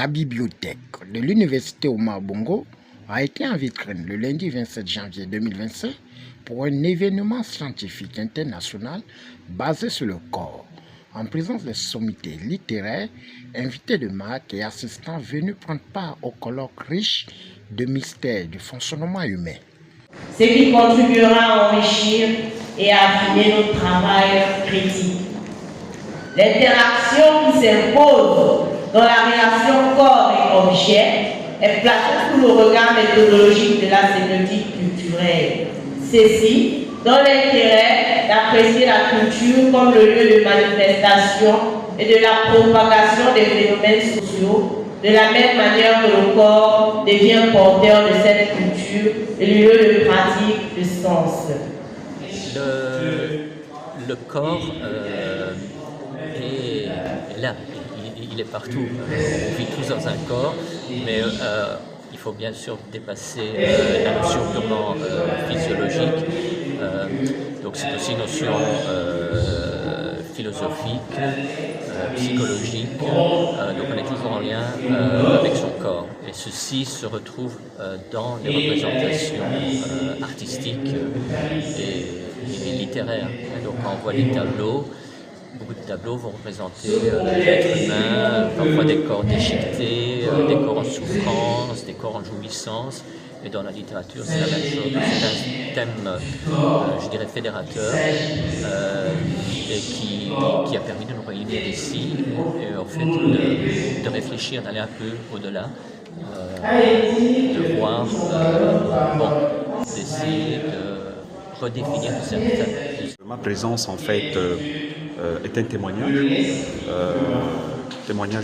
La bibliothèque de l'université Omar Bongo a été en vitrine le lundi 27 janvier 2025 pour un événement scientifique international basé sur le corps, en présence des sommités littéraires, invités de marque et assistants venus prendre part au colloque riche de mystères du fonctionnement humain. Ce qui contribuera à enrichir et à affiner notre travail critique. L'interaction qui s'impose dans la relation corps et objet est placée sous le regard méthodologique de la sémiotique culturelle. Ceci dans l'intérêt d'apprécier la culture comme le lieu de manifestation et de la propagation des phénomènes sociaux, de la même manière que le corps devient porteur de cette culture et lieu de pratique de sens. Le corps est là, il est partout. On vit tous dans un corps, mais il faut bien sûr dépasser la notion purement physiologique. Donc c'est aussi une notion philosophique, psychologique. Donc on est toujours en lien avec son corps. Et ceci se retrouve dans les représentations artistiques et littéraires. Et donc quand on voit des tableaux, beaucoup de tableaux vont représenter l'être humain, parfois des corps déchiquetés, des corps en souffrance, des corps en jouissance. Et dans la littérature, c'est la même chose. C'est un thème, je dirais, fédérateur et qui a permis de nous réunir ici et en fait de réfléchir, d'aller un peu au-delà, de voir, d'essayer de redéfinir certaines. Ma présence, en fait, est un témoignage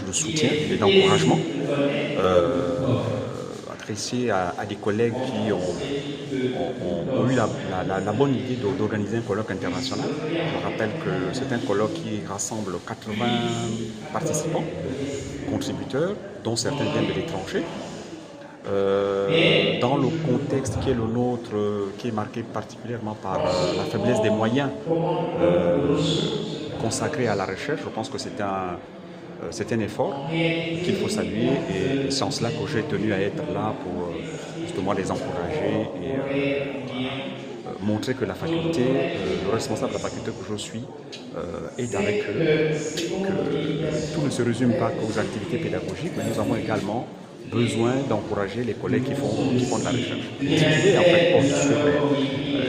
de soutien et d'encouragement adressé à des collègues qui ont eu la bonne idée d'organiser un colloque international. Je rappelle que c'est un colloque qui rassemble 80 participants, contributeurs, dont certains viennent de l'étranger. Dans le contexte qui est le nôtre, qui est marqué particulièrement par la faiblesse des moyens consacrés à la recherche, je pense que c'est un effort qu'il faut saluer et c'est en cela que j'ai tenu à être là pour justement les encourager et montrer que la faculté, le responsable de la faculté que je suis, est avec eux, que tout ne se résume pas qu'aux activités pédagogiques, mais nous avons également besoin d'encourager les collègues qui font de la recherche. L'idée en fait porte sur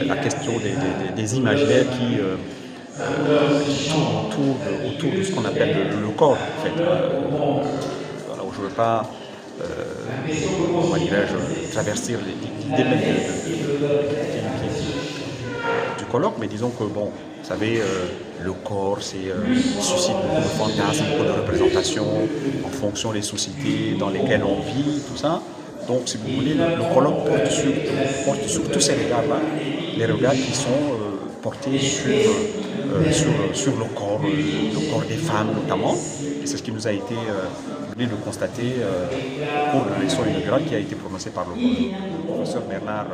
la question des imaginaires qui tournent autour de ce qu'on appelle le corps. En fait. Voilà, je ne veux pas traverser l'idée même du colloque, mais disons que bon, vous savez, le corps suscite beaucoup de fantasmes, beaucoup de représentations en fonction des sociétés dans lesquelles on vit, tout ça. Donc, si vous voulez, le colloque porte sur tous ces regards-là, les regards qui sont portés sur le corps des femmes notamment. Et c'est ce qui nous a été donné de constater au cours de la leçon inaugurale qui a été prononcée par le professeur Bernard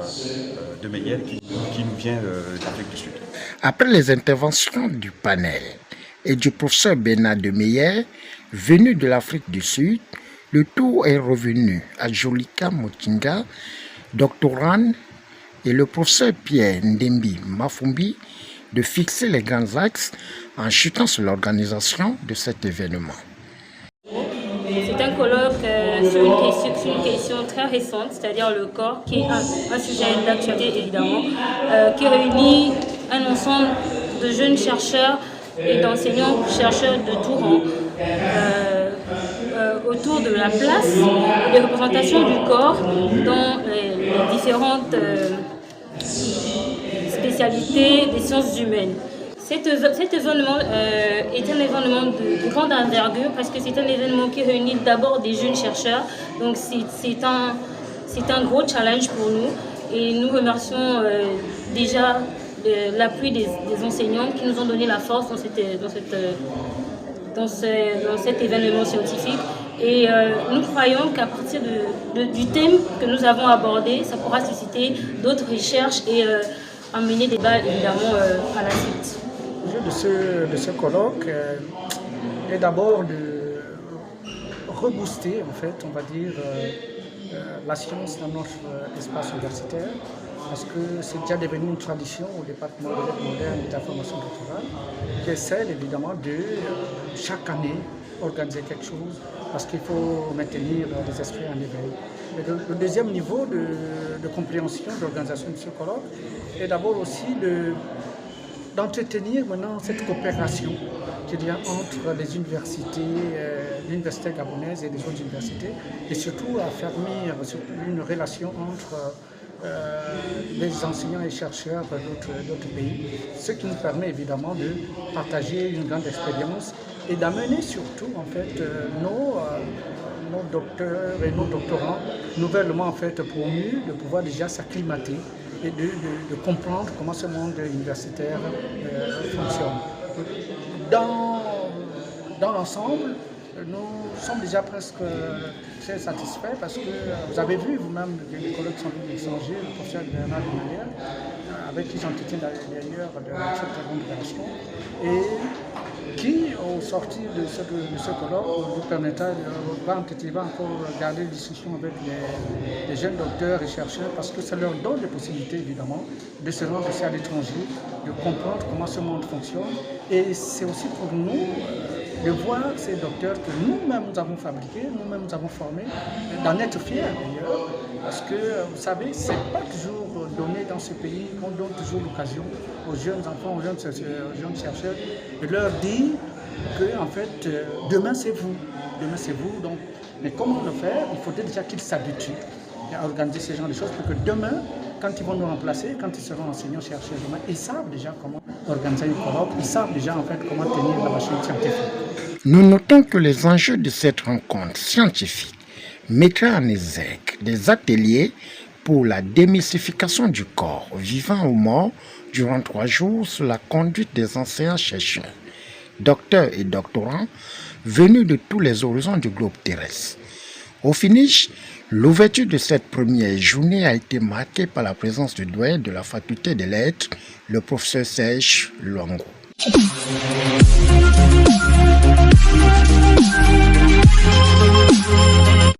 de Meyer qui nous vient d'Afrique du Sud. Après les interventions du panel et du professeur Bernard de Meyer, venu de l'Afrique du Sud, le tour est revenu à Jolika Motinga, doctorante, et le professeur Pierre Ndembi Mafumbi de fixer les grands axes en chutant sur l'organisation de cet événement. C'est un colloque sur une question très récente, c'est-à-dire le corps, qui est un sujet d'actualité évidemment, qui réunit un ensemble de jeunes chercheurs et d'enseignants-chercheurs de tout rang autour de la place des représentations du corps dans les différentes spécialités des sciences humaines. Cet événement est un événement de grande envergure parce que c'est un événement qui réunit d'abord des jeunes chercheurs. Donc c'est un gros challenge pour nous et nous remercions déjà l'appui des enseignants qui nous ont donné la force dans cet événement scientifique. Et nous croyons qu'à partir du thème que nous avons abordé, ça pourra susciter d'autres recherches et amener des débats évidemment à la suite. L'objet de ce colloque est d'abord de rebooster, en fait, on va dire, la science dans notre espace universitaire, parce que c'est déjà devenu une tradition au département de lettres modernes et de la formation doctorale, qui est celle, évidemment, de chaque année organiser quelque chose, parce qu'il faut maintenir les esprits en éveil. Mais le deuxième niveau de compréhension, d'organisation de ce colloque, est d'abord aussi d'entretenir maintenant cette coopération qu'il y a entre les universités, l'université gabonaise et les autres universités, et surtout à faire une relation entre les enseignants et chercheurs d'autres pays, ce qui nous permet évidemment de partager une grande expérience et d'amener surtout en fait nos docteurs et nos doctorants nouvellement en fait promus de pouvoir déjà s'acclimater et de comprendre comment ce monde universitaire fonctionne. Dans l'ensemble, nous sommes déjà presque très satisfaits parce que vous avez vu vous-même les collègues qui sont venus échanger, le professeur Bernard Demalière, avec qui j'entretiens d'ailleurs de cette grande relation, et qui, au sortir de ce colloque, vous permettra de encore garder des discussions avec les jeunes docteurs et chercheurs, parce que ça leur donne des possibilités, évidemment, de se rendre aussi à l'étranger, de comprendre comment ce monde fonctionne. Et c'est aussi pour nous de voir ces docteurs que nous-mêmes nous avons fabriqués, nous-mêmes nous avons formés, d'en être fiers d'ailleurs, parce que vous savez, ce n'est pas toujours donné dans ce pays qu'on donne toujours l'occasion aux jeunes enfants, aux jeunes chercheurs, de leur dire que en fait, demain c'est vous, donc, mais comment le faire? Il faudrait déjà qu'ils s'habituent à organiser ce genre de choses pour que demain, quand ils vont nous remplacer, quand ils seront enseignants, chercheurs demain, ils savent déjà comment organiser une colloque, ils savent déjà en fait comment tenir la machine scientifique. Nous notons que les enjeux de cette rencontre scientifique mettraient en exergue des ateliers pour la démystification du corps, vivant ou mort, durant 3 jours sous la conduite des enseignants-chercheurs, docteurs et doctorants venus de tous les horizons du globe terrestre. Au finish, l'ouverture de cette première journée a été marquée par la présence du doyen de la faculté des lettres, le professeur Serge Luango.